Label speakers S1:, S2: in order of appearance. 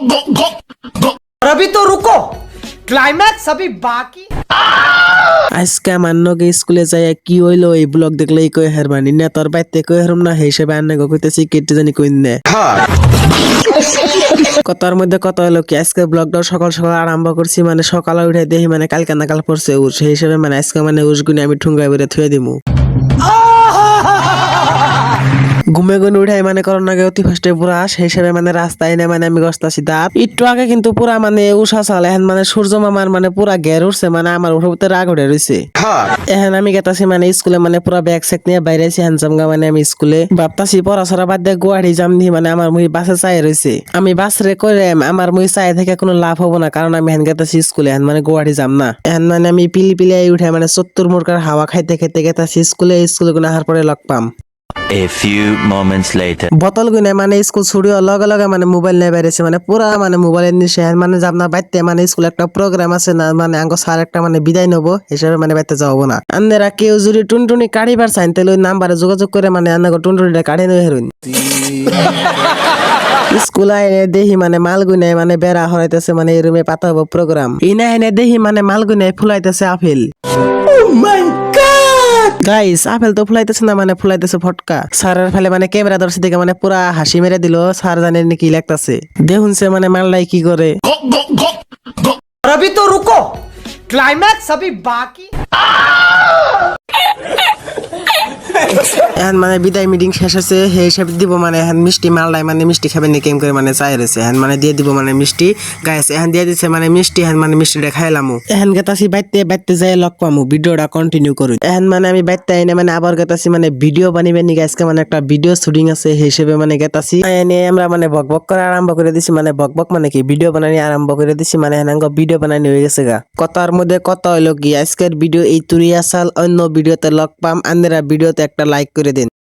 S1: और अभी तो रुको, क्लाइमैक्स अभी बाकी।
S2: আজকে আমার নগে স্কুলে যাই কি হইলো এই ব্লগ দেখলে কই হারবানি না তোর বাইতে কই হারম না হিসেবে আন্না কইতেছি কেটে জানি কই না কথার মধ্যে কত হলো কি আজকে ব্লগটা সকাল সকাল আরম্ভ করছি মানে সকালে উঠে দেখি মানে কালকে না কাল পড়ছে উঠ সেই হিসেবে মানে আজকে মানে উঠগুনি আমি ঠুঙ্গাই বেরে থুয়ে দিমু ঘুমে গুনে উঠাই মানে করোনা আগে অতি ফার্স্টে পুরা সেই হিসেবে মানে রাস্তায় না মানে আমি গস্তাছি দাঁত একটু আগে কিন্তু পুরা মানে উষা চাল এখন মানে সূর্য মামার মানে পুরা ঘের উঠছে মানে আমার উঠে রাগ উঠে রয়েছে এখন আমি গেতাছি মানে স্কুলে মানে পুরা ব্যাগ সেক নিয়ে বাইরে আছি হ্যান্ডসামগা মানে আমি স্কুলে ভাবতাছি পড়াশোনা বাদ দিয়ে গুয়াহাটি যাম দি মানে আমার মুই বাসে চাই রয়েছে আমি বাস রে করে আমার মুই চাই থেকে কোনো লাভ হবো না কারণ আমি হ্যান গেতাছি স্কুলে এখন মানে গুয়াহাটি যাম না এখন মানে আমি পিলি পিলি উঠে মানে 70 মুরকার হাওয়া খাইতে খাইতে গেতাছি স্কুলে গুলো আহার পরে log palm
S3: A few moments later.
S2: বোতল গুনে মানে স্কুল ছুটি লগে লগে মানে মোবাইল নিয়ে বেরিয়েছে মানে পুরা মানে মোবাইলের নিচে মানে যাব না বাইতে মানে স্কুল একটা প্রোগ্রাম আছে না মানে আঙ্গ স্যার একটা মানে বিদায় নেবো হিসেবে মানে বাইতে যাবো না আন্দেরা কেউ যদি টুনটুনি কাড়িবার চাইন তাহলে ওই নাম্বারে যোগাযোগ করে মানে আন্নাগো টুনটুনিটা কাড়ি নিয়ে হেরুন স্কুল আইনে দেখি মানে মালগুনে মানে বেড়া হরাইতেছে মানে এই রুমে পাতা হবো প্রোগ্রাম ইনা এনে দেখি মানে মালগুনে ফুলাইতেছে আপেল গাইস আপেল তো ফুলাইতেছে না মানে ফুলাইতেছে ফটকা স্যারের ফেলে মানে ক্যামেরা ধরছে দেখে মানে পুরা হাসি মেরে দিল স্যার জানেন কি লাগতেছে দেখুন সে মানে মাললাই কি করে
S1: और अभी तो रुको, क्लाइमैक्स अभी बाकी।
S2: এখন মানে বিদায় মিটিং শেষ হয়েছে সেই হিসাবে দিব মানে এখন মিষ্টি মালদায় মানে মিষ্টি খাবেন কেম করে মানে চাই রয়েছে এখন মানে দিয়ে দিব মানে মিষ্টি গাইস এখন দিয়ে দিচ্ছে মানে মিষ্টি এখন মানে মিষ্টিটা খাইলামু এখন গেতাছি বাইতে যাই লগ পামু ভিডিওটা কন্টিনিউ করুন এখন মানে আমি বাইতে আইনে মানে আবার গেতাছি মানে ভিডিও বানিবেন নি আজকে মানে একটা ভিডিও শুটিং আছে সেই হিসেবে মানে গেতাছি এনে আমরা মানে বকবক করে আরম্ভ করে দিছি মানে বকবক মানে কি ভিডিও বানানি আরম্ভ করে দিছি মানে হেনাঙ্গ ভিডিও বানানি হয়ে গেছে গা কথার মধ্যে কত হইলো কি আজকের ভিডিও এই তুরিয়া সাল অন্য ভিডিওতে লগ পাম আন্দেরা ভিডিওতে একটা লাইক করে দিন।